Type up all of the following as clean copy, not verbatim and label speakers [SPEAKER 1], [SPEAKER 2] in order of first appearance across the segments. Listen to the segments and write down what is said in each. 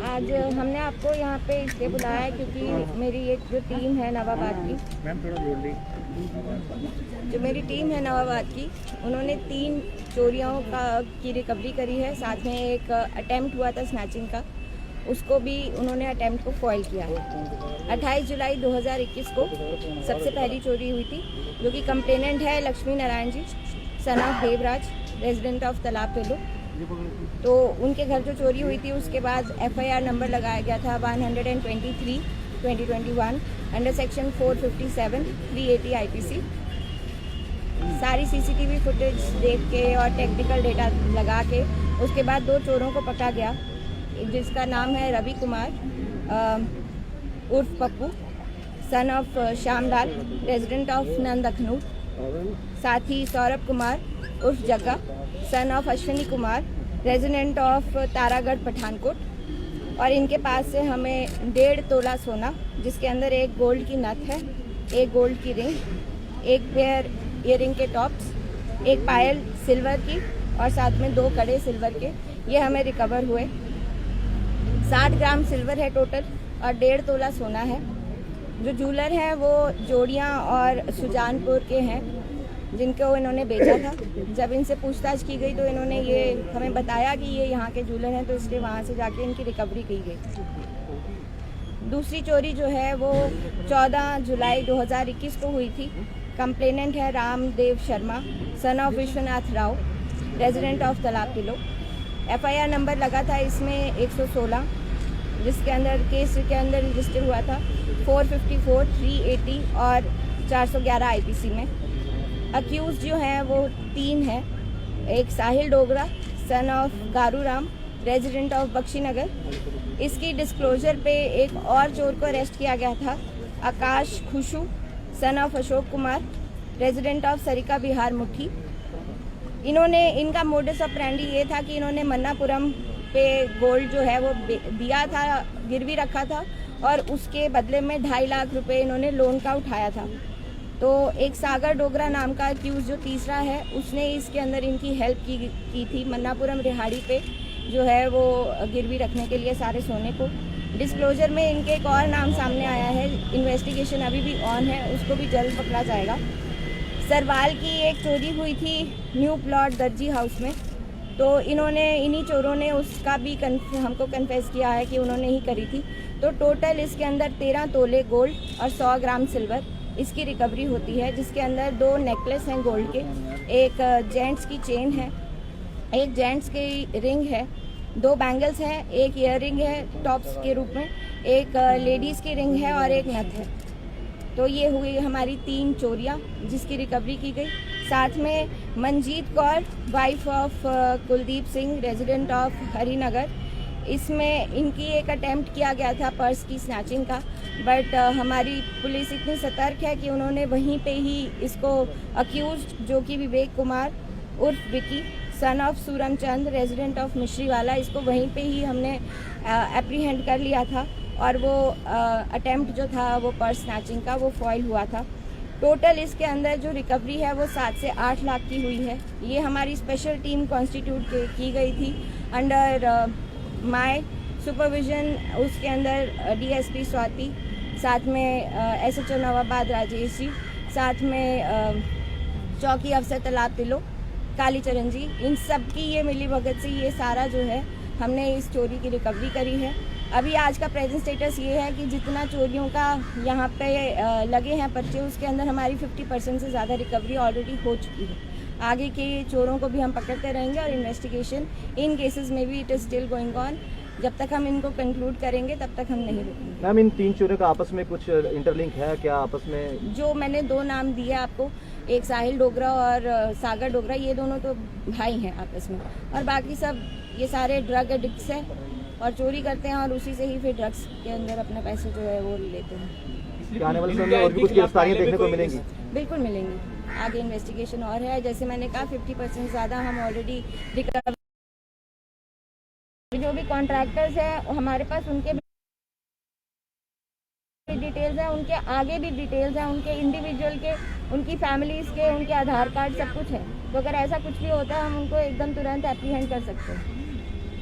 [SPEAKER 1] आज हमने आपको यहाँ पे इसलिए बुलाया है क्योंकि मेरी एक जो टीम है नवाबाद की, जो मेरी टीम है नवाबाद की, उन्होंने 3 चोरियों की रिकवरी करी है। साथ में एक अटेम्प्ट हुआ था स्नैचिंग का, उसको भी उन्होंने अटेम्प्ट को फॉइल किया है। 28 जुलाई 2021 को सबसे पहली चोरी हुई थी, जो कि कंप्लेनेंट है Lakshmi Narayan ji, son of Devraj, resident of Talab Pelo. तो उनके घर जो चोरी हुई थी उसके बाद FIR नंबर लगाया गया था 123/2021 अंडर सेक्शन 457 380 IPC। सारी CCTV फुटेज देख के और टेक्निकल डेटा लगा के उसके बाद 2 चोरों को पकड़ा गया, जिसका नाम है रवि कुमार उर्फ Pappu, son of Shyamlal, resident of Nand Akhnoor. साथ ही सौरभ कुमार उर्फ Jagga, son of Ashwini Kumar, resident of Taragarh Pathankot. और इनके पास से हमें 1.5 तोला सोना, जिसके अंदर एक गोल्ड की नथ है, एक गोल्ड की रिंग, एक पेयर ईयरिंग के टॉप्स, एक पायल सिल्वर की और साथ में 2 कड़े सिल्वर के, ये हमें रिकवर हुए। 60 ग्राम सिल्वर है टोटल और 1.5 तोला सोना है। जो जूलर हैं वो जोड़ियाँ और सुजानपुर के हैं, जिनको इन्होंने बेचा था। जब इनसे पूछताछ की गई तो इन्होंने ये हमें बताया कि ये यहाँ के जूलर हैं, तो इसलिए वहाँ से जाके इनकी रिकवरी की गई। दूसरी चोरी जो है वो 14 जुलाई 2021 को हुई थी। कंप्लेनेंट है Ramdev Sharma, son of Vishwanath Rao, resident of तालाब किलो। FIR नंबर लगा था इसमें 116, जिसके अंदर केस के अंदर रजिस्टर हुआ था 454, 380 और 411 IPC में। अक्यूज जो हैं वो 3 हैं, एक Sahil Dogra, son of Garu Ram, resident of Bakshinagar. इसकी डिस्क्लोजर पे एक और चोर को अरेस्ट किया गया था, Akash Khushu, son of Ashok Kumar, resident of Sarika Bihar Mutthi. इनका मोडस ऑपरेंडी ये था कि इन्होंने मन्नापुरम पे गोल्ड जो है वो दिया था, गिरवी रखा था और उसके बदले में 2.5 लाख रुपए इन्होंने लोन का उठाया था। तो एक सागर डोगरा नाम का अक्यूज जो तीसरा है, उसने इसके अंदर इनकी हेल्प की थी मन्नापुरम रिहाड़ी पे जो है वो गिरवी रखने के लिए सारे सोने को। डिस्क्लोजर में इनके एक और नाम सामने आया है, इन्वेस्टिगेशन अभी भी ऑन है, उसको भी जल्द पकड़ा जाएगा। सरवाल की एक चोरी हुई थी न्यू प्लॉट दर्जी हाउस में, तो इन्हीं चोरों ने उसका भी हमको कन्फेस किया है कि उन्होंने ही करी थी। तो टोटल इसके अंदर 13 तोले गोल्ड और 100 ग्राम सिल्वर इसकी रिकवरी होती है, जिसके अंदर 2 नेकलेस हैं गोल्ड के, एक जेंट्स की चेन है, एक जेंट्स की रिंग है, 2 बैंगल्स हैं, एक ईयररिंग है टॉप्स के रूप में, एक लेडीज़ की रिंग है और एक नथ है। तो ये हुई हमारी 3 चोरियाँ जिसकी रिकवरी की गई। साथ में Manjeet Kaur, wife of Kuldeep Singh, resident of Harinagar, इसमें इनकी एक अटेम्प्ट किया गया था पर्स की स्नैचिंग का, बट हमारी पुलिस इतनी सतर्क है कि उन्होंने वहीं पे ही इसको अक्यूज्ड जो कि विवेक कुमार उर्फ Vicky, son of Suramchand, resident of Mishriwala, इसको वहीं पे ही हमने एप्रीहेंड कर लिया था और वो अटेम्प्ट जो था वो पर्स स्नैचिंग का वो फॉइल हुआ था। टोटल इसके अंदर जो रिकवरी है वो 7 से 8 लाख की हुई है। ये हमारी स्पेशल टीम कॉन्स्टिट्यूट की गई थी अंडर माय सुपरविजन, उसके अंदर DSP स्वाति, साथ में SHO नवाबाद राजेश जी, साथ में चौकी अफसर तालाब तिलो कालीचरण जी, इन सब की ये मिली भगत से ये सारा जो है हमने इस चोरी की रिकवरी करी है। अभी आज का प्रेजेंट स्टेटस ये है कि जितना चोरियों का यहाँ पे लगे हैं पर्चे, उसके अंदर हमारी 50% से ज़्यादा रिकवरी ऑलरेडी हो चुकी है। आगे के चोरों को भी हम पकड़ते रहेंगे और इन्वेस्टिगेशन इन केसेस में भी it is still going on. जब तक हम इनको कंक्लूड करेंगे तब तक हम नहीं रुकेंगे।
[SPEAKER 2] मैम, इन 3 चोरों का आपस में कुछ इंटरलिंक है क्या आपस में? जो
[SPEAKER 1] मैंने 2 नाम दिए आपको, एक साहिल डोगरा और सागर डोगरा, ये दोनों तो भाई हैं आपस में, और बाकी सब ये सारे ड्रग एडिक्ट्स हैं और चोरी करते हैं और उसी से ही फिर ड्रग्स के अंदर अपने पैसे जो है वो लेते हैं।
[SPEAKER 2] आने वाले समय में और भी कुछ गिरफ्तारियां देखने को मिलेंगी?
[SPEAKER 1] बिल्कुल मिलेंगी, आगे इन्वेस्टिगेशन और है। जैसे मैंने कहा 50% ज़्यादा हम ऑलरेडी रिकवर, जो भी कॉन्ट्रैक्टर्स हैं हमारे पास, उनके भी डिटेल्स हैं, उनके आगे भी डिटेल्स हैं, उनके इंडिविजुअल के, उनकी फैमिलीज़ के, उनके आधार कार्ड सब कुछ है। तो अगर ऐसा कुछ भी होता है हम उनको एकदम तुरंत एप्रीहेंड कर सकते हैं।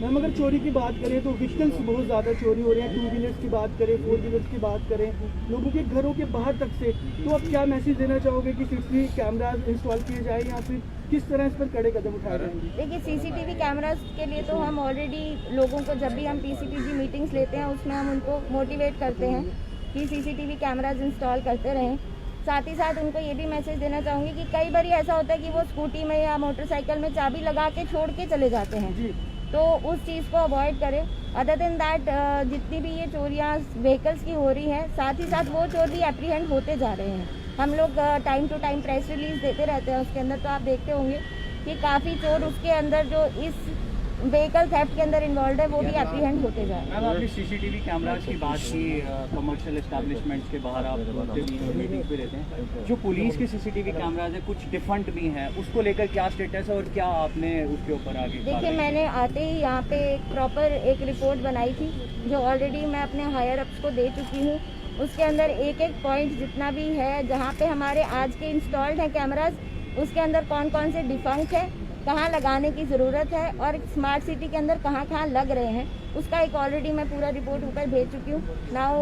[SPEAKER 3] मैम अगर चोरी की बात करें तो व्हीकल्स बहुत ज़्यादा चोरी हो रहे हैं, 2 व्हीलर्स की बात करें, 4 व्हीलर्स की बात करें, लोगों के घरों के बाहर तक से, तो आप क्या मैसेज देना चाहोगे कि सीसीटीवी कैमराज इंस्टॉल किए जाए या फिर किस तरह इस पर कड़े कदम उठाए जाएंगे?
[SPEAKER 1] देखिए सीसीटीवी कैमरास के लिए तो हम ऑलरेडी लोगों को, जब भी हम पीसीपीजी मीटिंग्स लेते हैं उसमें हम उनको मोटिवेट करते हैं कि सीसीटीवी कैमराज इंस्टॉल करते रहें। साथ ही साथ उनको ये भी मैसेज देना चाहूँगी कि कई बार ऐसा होता है कि वो स्कूटी में या मोटरसाइकिल में चाबी लगा के छोड़ के चले जाते हैं
[SPEAKER 3] जी।
[SPEAKER 1] तो उस चीज़ को अवॉइड करें। अदर देन दैट जितनी भी ये चोरियाँ व्हीकल्स की हो रही हैं, साथ ही साथ वो चोर भी एप्रीहेंड होते जा रहे हैं। हम लोग time to time press release देते रहते हैं उसके अंदर, तो आप देखते होंगे कि काफ़ी चोर उसके अंदर जो इस व्हीकल थेफ्ट के अंदर इन्वॉल्व है वो भी एप्रीहेंड होते जा रहे हैं।
[SPEAKER 4] मैम आपने सीसीटीवी कैमराज की बात की, कमर्शियल एस्टैब्लिशमेंट्स के बाहर आप मीटिंग्स भी रहते हैं, जो पुलिस के सीसीटीवी कैमराज है कुछ डिफरेंट भी हैं, उसको लेकर क्या स्टेटस है और क्या आपने उसके ऊपर आगे?
[SPEAKER 1] देखिए मैंने आते ही यहाँ पे प्रॉपर एक रिपोर्ट बनाई थी जो ऑलरेडी मैं अपने हायर अप्स को दे चुकी हूँ। उसके अंदर एक एक पॉइंट जितना भी है जहाँ पे हमारे आज के इंस्टॉल्ड हैं कैमराज, उसके अंदर कौन कौन से डिफंक्ट है, कहाँ लगाने की ज़रूरत है और स्मार्ट सिटी के अंदर कहाँ कहाँ लग रहे हैं, उसका एक ऑलरेडी मैं पूरा रिपोर्ट ऊपर भेज चुकी हूँ। नाउ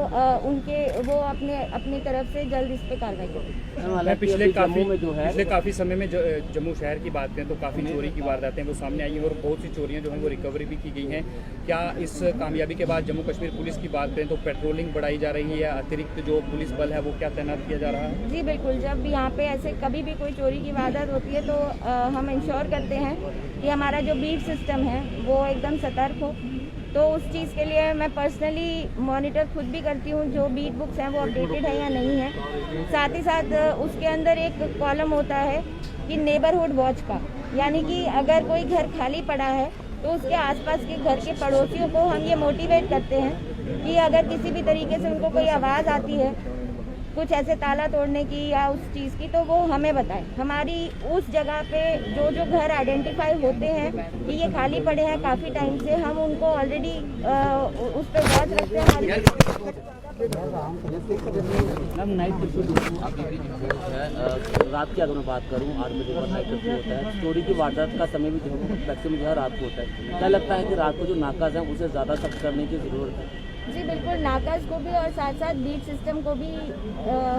[SPEAKER 1] उनके वो अपनी तरफ से जल्द इस पे कार्रवाई करेंगे।
[SPEAKER 5] पिछले काफ़ी समय में जम्मू शहर की बात करें तो काफ़ी चोरी की वारदातें वो सामने आई हैं और बहुत सी चोरियां जो हैं वो रिकवरी भी की गई हैं। क्या इस कामयाबी के बाद जम्मू कश्मीर पुलिस की बात करें तो पेट्रोलिंग बढ़ाई जा रही है, अतिरिक्त जो पुलिस बल है वो क्या तैनात किया जा रहा है?
[SPEAKER 1] जी बिल्कुल, जब यहाँ पे ऐसे कभी भी कोई चोरी की वारदात होती है तो हम इंश्योर करते हैं कि हमारा जो बीट सिस्टम है वो एकदम सतर्क हो। तो उस चीज़ के लिए मैं पर्सनली मॉनिटर खुद भी करती हूँ, जो बीट बुक्स हैं वो अपडेटेड है या नहीं है। साथ ही साथ उसके अंदर एक कॉलम होता है कि नेबरहुड वॉच का, यानी कि अगर कोई घर खाली पड़ा है तो उसके आसपास के घर के पड़ोसियों को हम ये मोटिवेट करते हैं कि अगर किसी भी तरीके से उनको कोई आवाज़ आती है कुछ ऐसे ताला तोड़ने की या उस चीज़ की, तो वो हमें बताएं। हमारी उस जगह पे जो जो घर आइडेंटिफाई होते हैं कि ये खाली पड़े हैं काफ़ी टाइम से, हम उनको ऑलरेडी उस पर वॉच रखते हैं। हमारी
[SPEAKER 6] मैम नाइट कर्फ्यू रात की अगर मैं बात करूँ 8 बजे के बाद नाइट कर्फ्यू होता है, चोरी की वारदात का समय भी जो है मैक्सिमम जो है रात को होता है। क्या लगता है कि रात को जो नाकाज हैं उसे ज़्यादा सख्त करने की ज़रूरत है?
[SPEAKER 1] जी बिल्कुल, नाकाज को भी और साथ साथ बीट सिस्टम को भी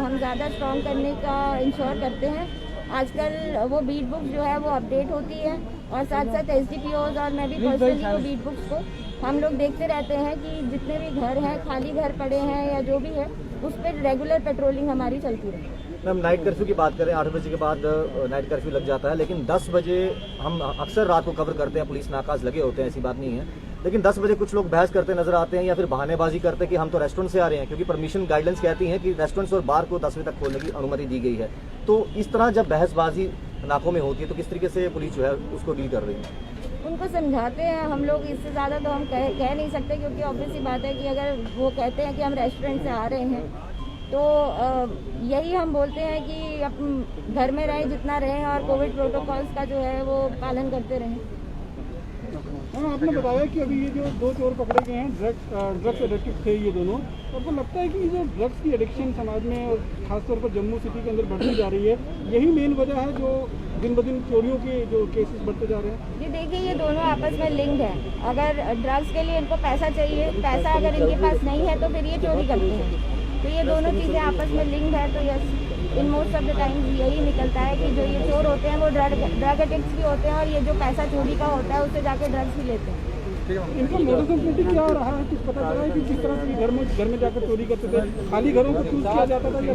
[SPEAKER 1] हम ज़्यादा स्ट्रॉन्ग करने का इंश्योर करते हैं। आजकल वो बीट बुक जो है वो अपडेट होती है और साथ साथ SDPOs और मैं भी पर्सनली वो बीट बुक्स को हम लोग देखते रहते हैं कि जितने भी घर हैं, खाली घर पड़े हैं या जो भी है, उस पर रेगुलर पेट्रोलिंग हमारी चलती रहे।
[SPEAKER 2] मैम नाइट कर्फ्यू की बात करें, 8 बजे के बाद नाइट कर्फ्यू लग जाता है, लेकिन 10 बजे हम अक्सर रात को कवर करते हैं, पुलिस नाकाज लगे होते हैं, ऐसी बात नहीं है। लेकिन 10 बजे कुछ लोग बहस करते नजर आते हैं या फिर बहानेबाजी करते हैं कि हम तो रेस्टोरेंट से आ रहे हैं, क्योंकि परमिशन गाइडलाइंस कहती है कि रेस्टोरेंट्स और बार को 10 बजे तक खोलने की अनुमति दी गई है। तो इस तरह जब बहसबाजी नाकों में होती है तो किस तरीके से पुलिस जो है उसको डील कर रही है?
[SPEAKER 1] उनको समझाते हैं हम लोग, इससे ज़्यादा तो हम कह नहीं सकते, क्योंकि ऑब्वियस सी बात है कि अगर वो कहते हैं कि हम रेस्टोरेंट से आ रहे हैं तो यही हम बोलते हैं कि आप घर में रहें जितना रहें और कोविड प्रोटोकॉल्स का जो है वो पालन करते रहें।
[SPEAKER 3] आपने बताया कि अभी ये जो 2 चोर पकड़े गए हैं ड्रग्स एडिक्टेड थे ये दोनों, तो आपको लगता है कि जो ड्रग्स की एडिक्शन समाज में और खासतौर पर जम्मू सिटी के अंदर बढ़ती जा रही है, यही मेन वजह है जो दिन ब दिन चोरियों के जो केसेस बढ़ते जा रहे हैं?
[SPEAKER 1] जी देखिए, ये दोनों आपस में लिंक्ड है। अगर ड्रग्स के लिए इनको पैसा चाहिए, पैसा अगर इनके पास नहीं है तो फिर ये चोरी करते हैं। तो ये दोनों चीज़ें आपस में लिंक्ड है। तो yes, in most of the time यही निकलता है कि जो ये चोर होते हैं वो ड्रग एडिक्ट्स भी होते हैं और ये जो पैसा चोरी का होता है उससे जाके ड्रग्स भी लेते हैं।
[SPEAKER 3] इनका मोडस ऑपरेंडी क्या रहा है, कुछ पता चला है कि किस तरह से घर में जाकर चोरी करते थे? खाली घरों को चूज किया जाता था या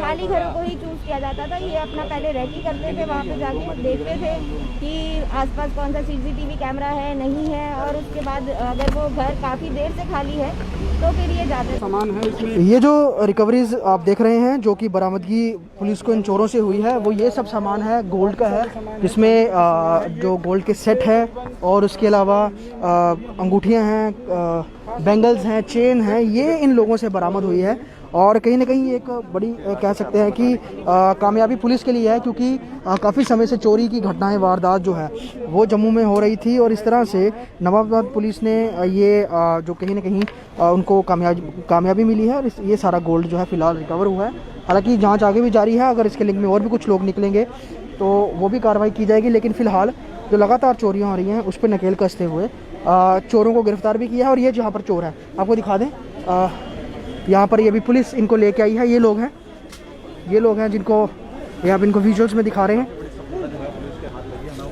[SPEAKER 1] खाली घरों को ही चूज किया जाता था। ये अपना पहले रेकी करते थे, वहाँ पे जाके देखते थे कि आसपास कौन सा CCTV कैमरा है नहीं है, और उसके बाद अगर वो घर काफ़ी देर से खाली है तो फिर ये जाते
[SPEAKER 3] सामान है इसमें।
[SPEAKER 7] ये जो रिकवरीज आप देख रहे हैं जो कि बरामदगी पुलिस को इन चोरों से हुई है, वो ये सब सामान है गोल्ड का है, जिसमें जो गोल्ड के सेट है और उसके अलावा अंगूठियां हैं, बैंगल्स हैं, चेन हैं, ये इन लोगों से बरामद हुई है। और कहीं ना कहीं एक बड़ी कह सकते हैं कि कामयाबी पुलिस के लिए है, क्योंकि काफ़ी समय से चोरी की घटनाएं वारदात जो है वो जम्मू में हो रही थी और इस तरह से नवाबाद पुलिस ने ये जो कहीं ना कहीं उनको कामयाबी मिली है और ये सारा गोल्ड जो है फ़िलहाल रिकवर हुआ है। हालांकि जांच आगे भी जारी है, अगर इसके लिंक में और भी कुछ लोग निकलेंगे तो वो भी कार्रवाई की जाएगी, लेकिन फ़िलहाल जो लगातार चोरियां हो रही हैं उस पर नकेल कसते हुए चोरों को गिरफ्तार भी किया है। और ये जहाँ पर चोर है आपको दिखा दें, यहाँ पर ये भी पुलिस इनको लेके आई है। ये लोग हैं जिनको ये आप इनको विजुअल्स में दिखा रहे हैं,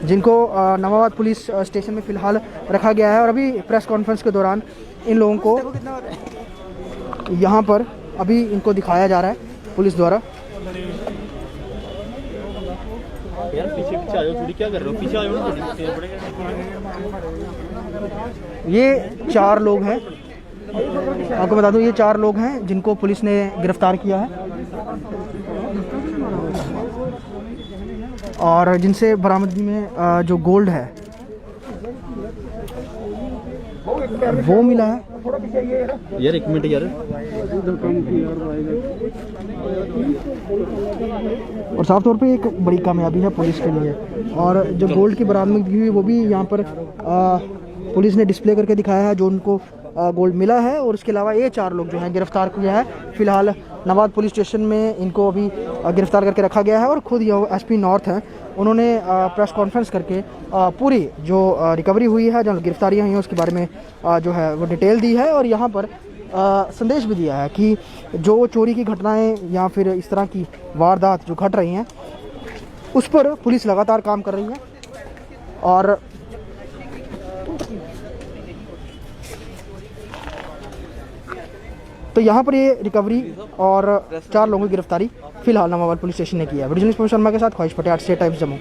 [SPEAKER 7] जिनको नवाबाद पुलिस स्टेशन में फ़िलहाल रखा गया है। और अभी प्रेस कॉन्फ्रेंस के दौरान इन लोगों को यहाँ पर अभी इनको दिखाया जा रहा है पुलिस द्वारा।
[SPEAKER 8] यार पीछे आ जाओ, थोड़ी क्या कर रहे हो, पीछे आ जाओ ना।
[SPEAKER 7] ये 4 लोग हैं, आपको बता दूं ये 4 लोग हैं जिनको पुलिस ने गिरफ्तार किया है और जिनसे बरामदगी में जो गोल्ड है वो मिला है।
[SPEAKER 8] यार 1 मिनट यार,
[SPEAKER 7] और साफ तौर पे एक बड़ी कामयाबी है पुलिस के लिए। और जो गोल्ड की बरामदगी हुई वो भी यहाँ पर पुलिस ने डिस्प्ले करके दिखाया है जो उनको गोल्ड मिला है। और उसके अलावा ये 4 लोग जो हैं गिरफ्तार किया है। फिलहाल नवाबाद पुलिस स्टेशन में इनको अभी गिरफ्तार करके रखा गया है। और खुद ये एसपी नॉर्थ हैं, उन्होंने प्रेस कॉन्फ्रेंस करके पूरी जो रिकवरी हुई है, जो गिरफ्तारियाँ हुई हैं उसके बारे में जो है वो डिटेल दी है। और यहाँ पर संदेश भी दिया है कि जो चोरी की घटनाएं या फिर इस तरह की वारदात जो घट रही हैं उस पर पुलिस लगातार काम कर रही है। और तो यहाँ पर ये रिकवरी और 4 लोगों की गिरफ्तारी फिलहाल नवाबाद पुलिस स्टेशन ने किया है। वीडियो जर्नलिस्ट शर्मा के साथ ख्वाहिश पटेल, स्टेट टाइम्स जम्मू।